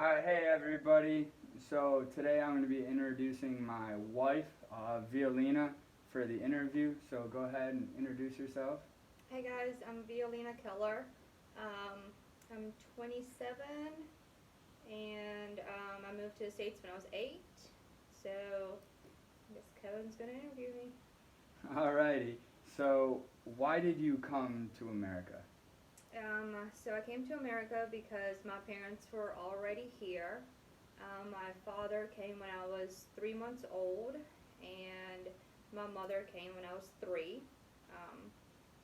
Alright, hey everybody. So today I'm going to be introducing my wife, Violina, for the interview. So go ahead and introduce yourself. Hey guys, I'm Violina Keller. I'm 27 and I moved to the States when I was 8. So I guess Kevin's going to interview me. Alrighty. So why did you come to America? So I came to America because my parents were already here. My father came when I was 3 months old, and my mother came when I was 3. Um,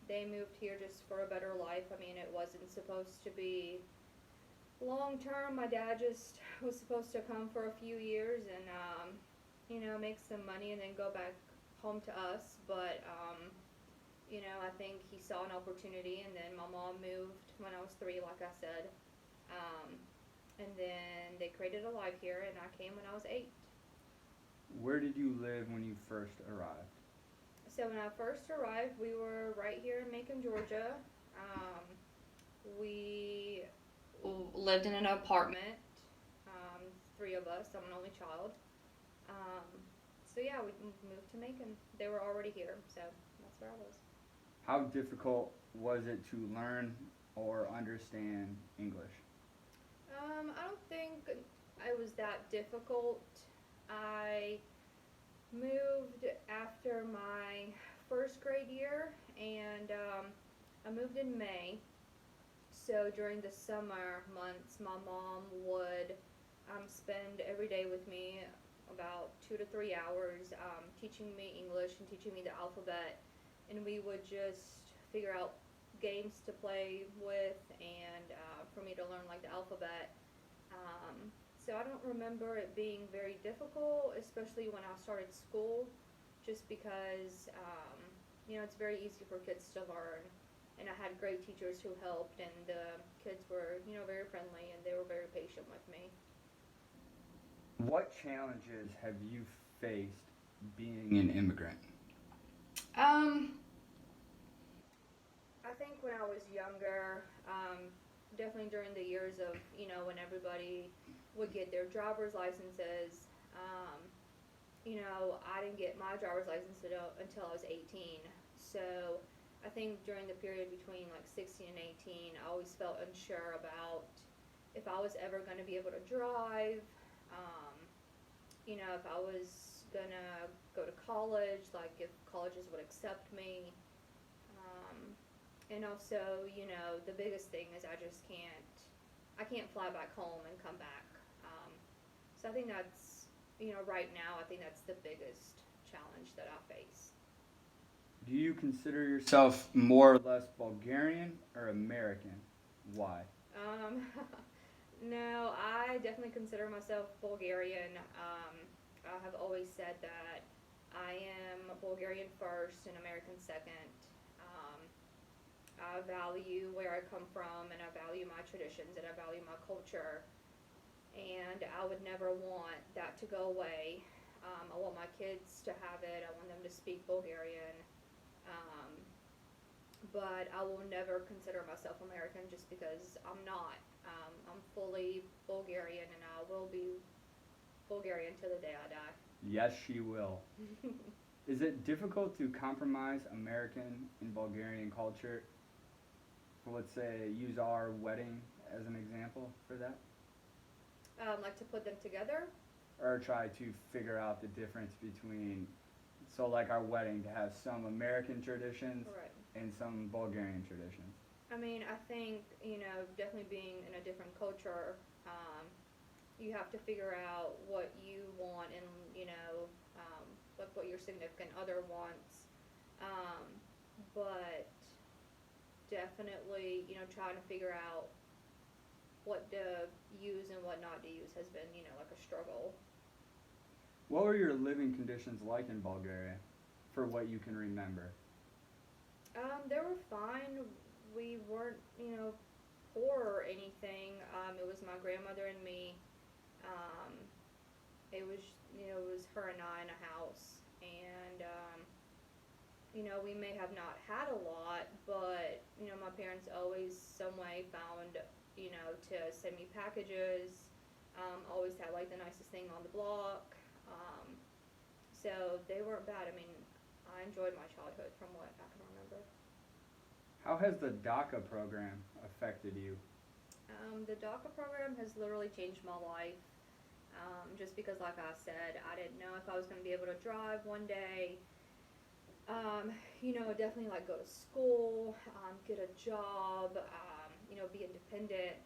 they moved here just for a better life. I mean, it wasn't supposed to be long term. My dad just was supposed to come for a few years and make some money and then go back home to us. But I think he saw an opportunity, and then my mom moved when I was 3, like I said. Um, and then they created a life here, and I came when I was 8. Where did you live when you first arrived? So when I first arrived, we were right here in Macon, Georgia. Um, we lived in an apartment, um, 3 of us. I'm an only child. Um, so yeah, we moved to Macon. They were already here, so that's where I was. How difficult was it to learn or understand English? I don't think it was that difficult. I moved after my first grade year, and I moved in May. So during the summer months, my mom would spend every day with me about 2 to 3 hours teaching me English and teaching me the alphabet, and we would just figure out games to play with and for me to learn like the alphabet. So I don't remember it being very difficult, especially when I started school, just because it's very easy for kids to learn. And I had great teachers who helped, and the kids were, very friendly, and they were very patient with me. What challenges have you faced being an immigrant? Um, I think when I was younger, definitely during the years of, when everybody would get their driver's licenses, I didn't get my driver's license until I was 18. So I think during the period between like 16 and 18, I always felt unsure about if I was ever going to be able to drive, um, if I was going to go to college, like if colleges would accept me. Um, and also, the biggest thing is I can't fly back home and come back. So I think that's, right now, I think that's the biggest challenge that I face. Do you consider yourself more or less Bulgarian or American? Why? Um, no, I definitely consider myself Bulgarian. I have always said that I am Bulgarian first and American second. Um, I value where I come from, and I value my traditions, and I value my culture, and I would never want that to go away. I want my kids to have it. I want them to speak Bulgarian. Um, but I will never consider myself American just because I'm not. I'm fully Bulgarian, and I will be Bulgarian till the day I die. Yes, she will. Is it difficult to compromise American and Bulgarian culture? For, let's say, use our wedding as an example for that? Like to put them together. Or try to figure out the difference between, so like our wedding, to have some American traditions Right. and some Bulgarian traditions? I mean, I think, definitely being in a different culture, you have to figure out what you want and, like what your significant other wants. Um, but definitely, trying to figure out what to use and what not to use has been, like a struggle. What were your living conditions like in Bulgaria, for what you can remember? They were fine. We weren't, poor or anything. It was my grandmother and me. Um, it was, it was her and I in a house, and we may have not had a lot, but my parents always some way found, to send me packages. Always had like the nicest thing on the block. So they weren't bad. I mean, I enjoyed my childhood from what I can remember. How has the DACA program affected you? The DACA program has literally changed my life. Just because, like I said, I didn't know if I was going to be able to drive one day. Definitely like go to school, get a job, be independent.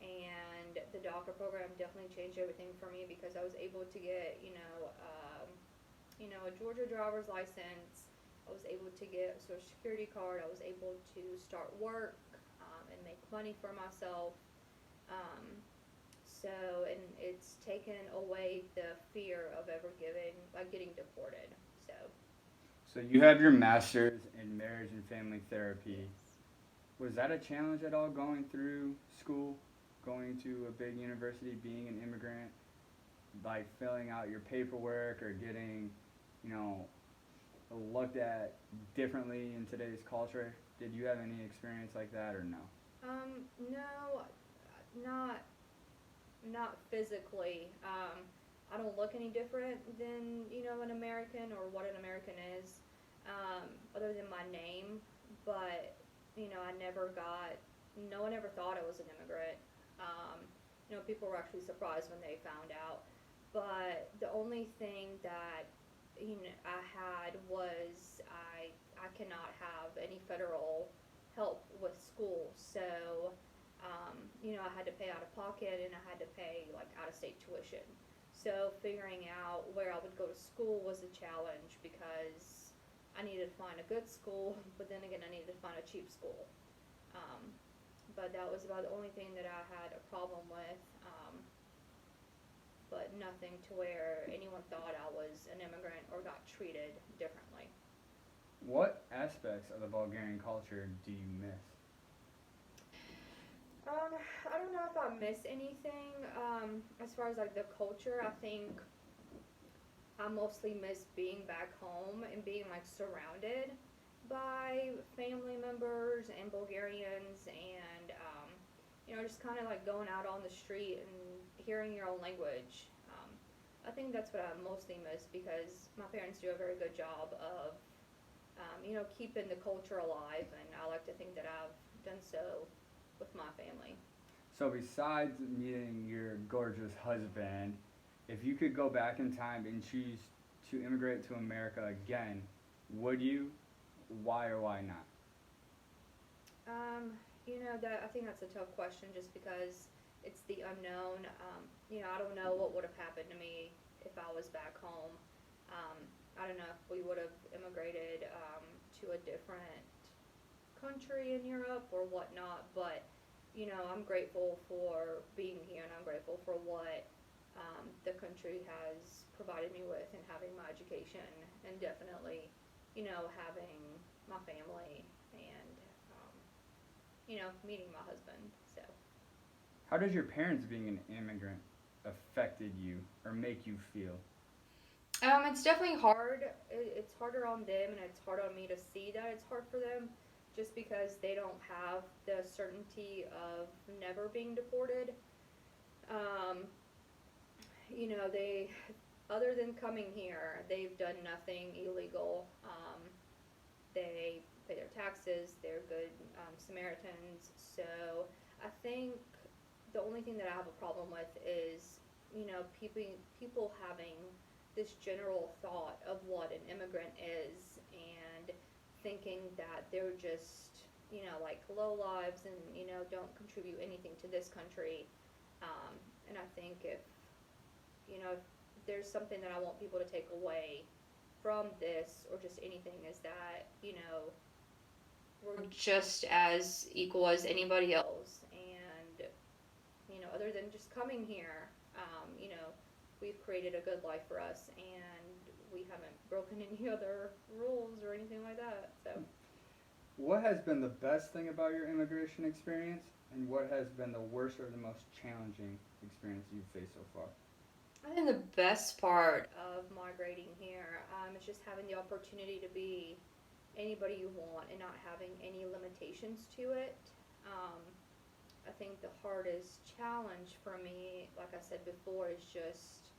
And the DACA program definitely changed everything for me because I was able to get, a Georgia driver's license. I was able to get a Social Security card. I was able to start work and make money for myself. And it's taken away the fear of ever getting deported. So. So you have your master's in marriage and family therapy. Yes. Was that a challenge at all going through school, going to a big university, being an immigrant, like filling out your paperwork or getting, looked at differently in today's culture? Did you have any experience like that or no? No, not physically. I don't look any different than an American or what an American is, other than my name. But no one ever thought I was an immigrant. People were actually surprised when they found out. But the only thing that I had was I cannot have any federal help with school, so I had to pay out of pocket and I had to pay like out of state tuition. So figuring out where I would go to school was a challenge because I needed to find a good school, but then again I needed to find a cheap school. But that was about the only thing that I had a problem with. But nothing to where anyone thought I was an immigrant or got treated differently. What aspects of the Bulgarian culture do you miss? I don't know if I miss anything. As far as like the culture, I think I mostly miss being back home and being like surrounded by family members and Bulgarians and just kind of like going out on the street and hearing your own language. I think that's what I mostly miss because my parents do a very good job of keeping the culture alive, and I like to think that I've done so with my family. So besides meeting your gorgeous husband, if you could go back in time and choose to immigrate to America again, would you? Why or why not? I think that's a tough question just because it's the unknown. I don't know what would have happened to me if I was back home. I don't know if we would have immigrated to a different country in Europe or whatnot, but I'm grateful for being here and I'm grateful for what the country has provided me with and having my education and definitely, having my family and, meeting my husband. So. How does your parents being an immigrant affected you or make you feel? It's definitely hard. It's harder on them and it's hard on me to see that it's hard for them just because they don't have the certainty of never being deported. They, other than coming here, they've done nothing illegal. They pay their taxes, they're good Samaritans. So I think the only thing that I have a problem with is, people having this general thought of what an immigrant is and thinking that they're just, like low lives and, don't contribute anything to this country. And I think if there's something that I want people to take away from this or just anything is that, we're just as equal as anybody else. And, other than just coming here, we've created a good life for us and we haven't broken any other rules or anything like that. So. What has been the best thing about your immigration experience, and what has been the worst or the most challenging experience you've faced so far? I think the best part of migrating here is just having the opportunity to be anybody you want and not having any limitations to it. I think the hardest challenge for me, like I said before, is just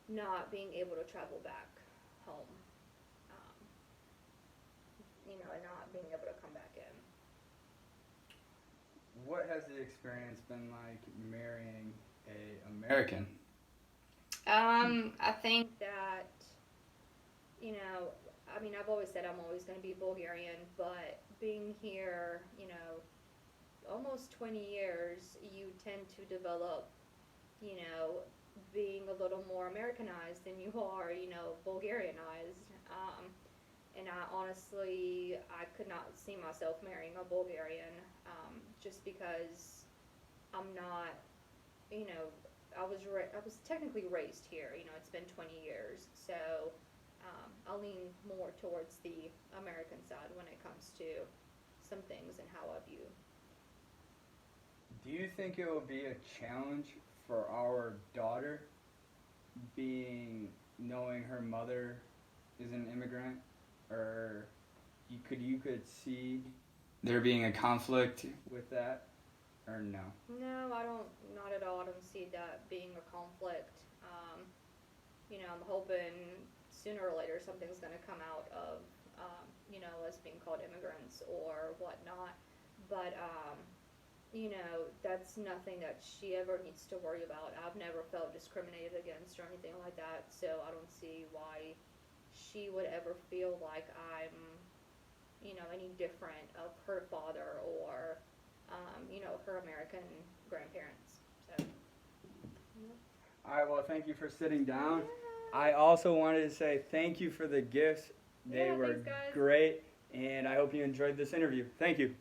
not being able to travel back home. And not being able to come back in. What has the experience been like marrying a American? I think that, I've always said I'm always going to be Bulgarian, but being here, almost 20 years, you tend to develop, being a little more Americanized than you are, Bulgarianized. And I could not see myself marrying a Bulgarian, just because I'm not, I was technically raised here. It's been 20 years, so I lean more towards the American side when it comes to some things and how I view. Do you think it will be a challenge for our daughter knowing her mother is an immigrant, or you could see there being a conflict with that, or no? No, I don't. Not at all. I don't see that being a conflict. I'm hoping sooner or later something's going to come out of, us being called immigrants or whatnot. But, that's nothing that she ever needs to worry about. I've never felt discriminated against or anything like that, so I don't see why she would ever feel like I'm, any different of her father or, her American grandparents. So. All right, well, thank you for sitting down. I also wanted to say thank you for the gifts. They were thanks, guys. great, and I hope you enjoyed this interview. Thank you.